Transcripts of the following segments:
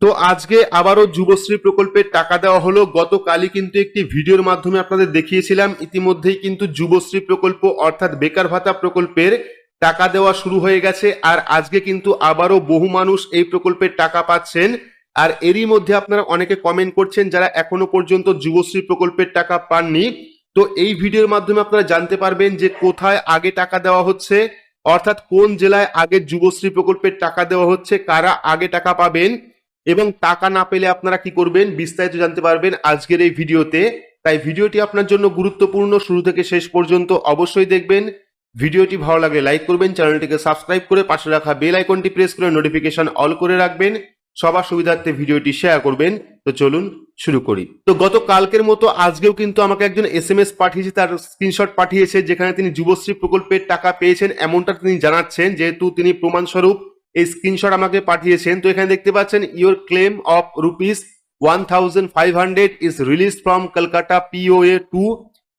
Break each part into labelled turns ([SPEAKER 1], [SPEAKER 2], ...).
[SPEAKER 1] তো আজকে আবারও যুবশ্রী প্রকল্পের টাকা দেওয়া হলো। গতকালই কিন্তু একটি ভিডিওর মাধ্যমে আপনাদের দেখিয়েছিলাম ইতিমধ্যেই কিন্তু যুবশ্রী প্রকল্প অর্থাৎ বেকার ভাতা প্রকল্পের টাকা দেওয়া শুরু হয়ে গেছে। আর আজকে কিন্তু আবারও বহু মানুষ এই প্রকল্পের টাকা পাচ্ছেন। আর এরই মধ্যে আপনারা অনেকে কমেন্ট করছেন যারা এখনো পর্যন্ত যুবশ্রী প্রকল্পের টাকা পাননি। তো এই ভিডিওর মাধ্যমে আপনারা জানতে পারবেন যে কোথায় আগে টাকা দেওয়া হচ্ছে, অর্থাৎ কোন জেলায় আগে যুবশ্রী প্রকল্পের টাকা দেওয়া হচ্ছে, কারা আগে টাকা পাবেন এবং টাকা না পেলে আপনারা কি করবেন বিস্তারিত জানতে পারবেন আজকের এই ভিডিওতে। তাই ভিডিওটি আপনার জন্য গুরুত্বপূর্ণ, শুরু থেকে শেষ পর্যন্ত অবশ্যই দেখবেন। ভিডিওটি ভালো লাগলে লাইক করবেন, চ্যানেলটিকে সাবস্ক্রাইব করে পাশে রাখা বেল আইকনটি প্রেস করে নোটিফিকেশন অল করে রাখবেন, সবার সুবিধার্থে ভিডিওটি শেয়ার করবেন। তো চলুন শুরু করি। তো গত কালকের মতো আজকেও কিন্তু আমাকে একজন এসএমএস পাঠিয়েছে, তার স্ক্রিনশট পাঠিয়েছে যেখানে তিনি যুবশ্রী প্রকল্পের টাকা পেয়েছেন এমনটা তিনি জানাচ্ছেন, যেহেতু তিনি প্রমাণস্বরূপ এই স্ক্রিনশট আমাকে পাঠিয়েছেন। তো এখানে দেখতে পাচ্ছেন your claim of ₹1500 is released from Calcutta POA to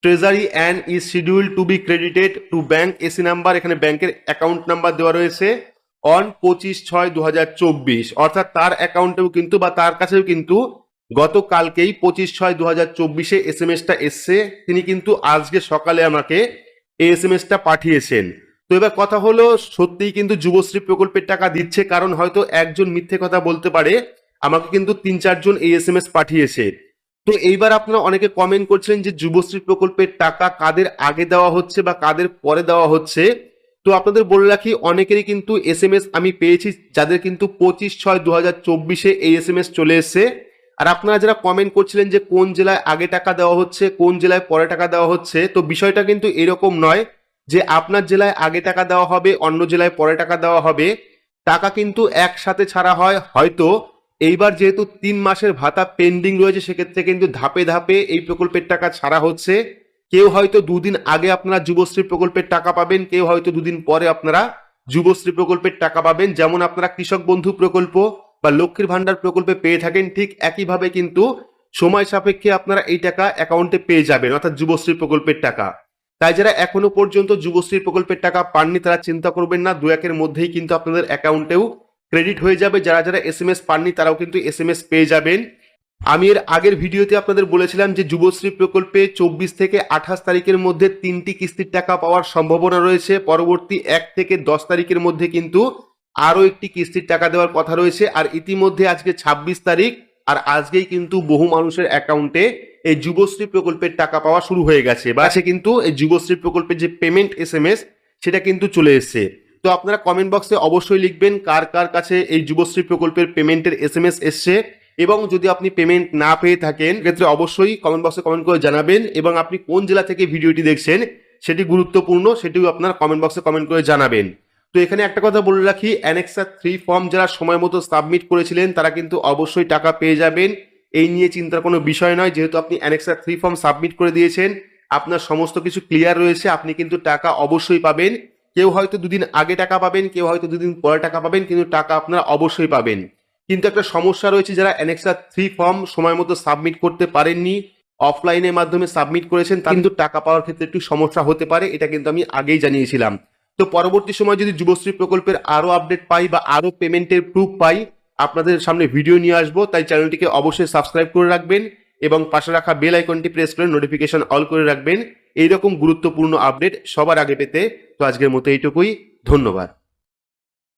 [SPEAKER 1] Treasury and is scheduled to be credited to bank AC number, এখানে ব্যাংকের অ্যাকাউন্ট নাম্বার দেওয়া রয়েছে অন 25/6/2024, অর্থাৎ তার অ্যাকাউন্টেও কিন্তু বা তার কাছেও কিন্তু গতকালকেই 25/6/2024 এসএমএসটা এসছে। তিনি কিন্তু আজকে সকালে আমাকে এই এসএমএসটা পাঠিয়েছেন। তো এবার কথা হলো, সত্যিই কিন্তু যুবশ্রী প্রকল্পের টাকা দিচ্ছে, কারণ হয়তো একজন মিথ্যে কথা বলতে পারে। আমাকে কিন্তু 3-4 জন এই এসএমএস পাঠিয়েছে। তো এইবার আপনারা অনেকে কমেন্ট করছেন যে যুবশ্রী প্রকল্পের টাকা কাদের আগে দেওয়া হচ্ছে বা কাদের পরে দেওয়া হচ্ছে। তো আপনাদের বলে রাখি, অনেকেরই কিন্তু এসএমএস আমি পেয়েছি যাদের কিন্তু 25/6/2024 এই এসএমএস চলে এসেছে। আর আপনারা যারা কমেন্ট করছিলেন যে কোন জেলায় আগে টাকা দেওয়া হচ্ছে, কোন জেলায় পরে টাকা দেওয়া হচ্ছে, তো বিষয়টা কিন্তু এরকম নয় যে আপনার জেলায় আগে টাকা দেওয়া হবে অন্য জেলায় পরে টাকা দেওয়া হবে। টাকা কিন্তু একসাথে ছাড়া হয়। হয়তো এইবার যেহেতু 3 মাসের ভাতা পেন্ডিং রয়েছে, সেক্ষেত্রে কিন্তু ধাপে ধাপে এই প্রকল্পের টাকা ছাড়া হচ্ছে। কেউ হয়তো 2 দিন আগে আপনারা যুবশ্রী প্রকল্পের টাকা পাবেন, কেউ হয়তো 2 দিন পরে আপনারা যুবশ্রী প্রকল্পের টাকা পাবেন। যেমন আপনারা কৃষক বন্ধু প্রকল্প বা লক্ষ্মীর ভান্ডার প্রকল্পে পেয়ে থাকেন, ঠিক একইভাবে কিন্তু সময় সাপেক্ষে আপনারা এই টাকা অ্যাকাউন্টে পেয়ে যাবেন, অর্থাৎ যুবশ্রী প্রকল্পের টাকা। তাই যারা এখনো পর্যন্ত যুবশ্রী প্রকল্পের টাকা পাননি তারা চিন্তা করবেন না, 2-1 এর মধ্যেই কিন্তু আপনাদের অ্যাকাউন্টেও ক্রেডিট হয়ে যাবে। যারা যারা এসএমএস পাননি তারাও কিন্তু এসএমএস পেয়ে যাবেন। আমি এর আগের ভিডিওতে আপনাদের বলেছিলাম যে যুবশ্রী প্রকল্পে 24 থেকে 28 তারিখের মধ্যে 3টি কিস্তির টাকা পাওয়ার সম্ভাবনা রয়েছে। পরবর্তী 1 থেকে 10 তারিখের মধ্যে কিন্তু আরও একটি কিস্তির টাকা দেওয়ার কথা রয়েছে। আর ইতিমধ্যে আজকে 26 তারিখ, আর আজকেই কিন্তু বহু মানুষের অ্যাকাউন্টে এই যুবশ্রী প্রকল্পের টাকা পাওয়া শুরু হয়ে গেছে, বা সে কিন্তু এই যুবশ্রী প্রকল্পের যে পেমেন্ট এসএমএস সেটা কিন্তু চলে এসেছে। তো আপনারা কমেন্ট বক্সে অবশ্যই লিখবেন কার কার কাছে এই যুবশ্রী প্রকল্পের পেমেন্টের এসএমএস এসছে, এবং যদি আপনি পেমেন্ট না পেয়ে থাকেন সেক্ষেত্রে অবশ্যই কমেন্ট বক্সে কমেন্ট করে জানাবেন। এবং আপনি কোন জেলা থেকে ভিডিওটি দেখছেন সেটি গুরুত্বপূর্ণ, সেটিও আপনারা কমেন্ট বক্সে কমেন্ট করে জানাবেন। তো এখানে একটা কথা বলে রাখি, অ্যানেক্সার 3 ফর্ম যারা সময় মতো সাবমিট করেছিলেন তারা কিন্তু অবশ্যই টাকা পেয়ে যাবেন। এই নিয়ে চিন্তার কোনো বিষয় নয়, যেহেতু আপনি অ্যানেক্সার 3 ফর্ম সাবমিট করে দিয়েছেন, আপনার সমস্ত কিছু ক্লিয়ার রয়েছে, আপনি কিন্তু টাকা অবশ্যই পাবেন। কেউ হয়তো 2 দিন আগে টাকা পাবেন, কেউ হয়তো 2 দিন পরে টাকা পাবেন, কিন্তু টাকা আপনারা অবশ্যই পাবেন। কিন্তু একটা সমস্যা রয়েছে, যারা অ্যানেক্সার 3 ফর্ম সময় মতো সাবমিট করতে পারেননি, অফলাইনের মাধ্যমে সাবমিট করেছেন, তা কিন্তু টাকা পাওয়ার ক্ষেত্রে একটু সমস্যা হতে পারে, এটা কিন্তু আমি আগেই জানিয়েছিলাম। তো পরবর্তী সময় যদি যুবশ্রী প্রকল্পের আরো আপডেট পাই বা আরো পেমেন্টের প্রুফ পাই, আপনাদের সামনে ভিডিও নিয়ে আসবো। তাই চ্যানেলটিকে অবশ্যই সাবস্ক্রাইব করে রাখবেন এবং পাশে রাখা বেল আইকনটি প্রেস করে নোটিফিকেশন অল করে রাখবেন এইরকম গুরুত্বপূর্ণ আপডেট সবার আগে পেতে। তো আজকের মতো এইটুকুই, ধন্যবাদ।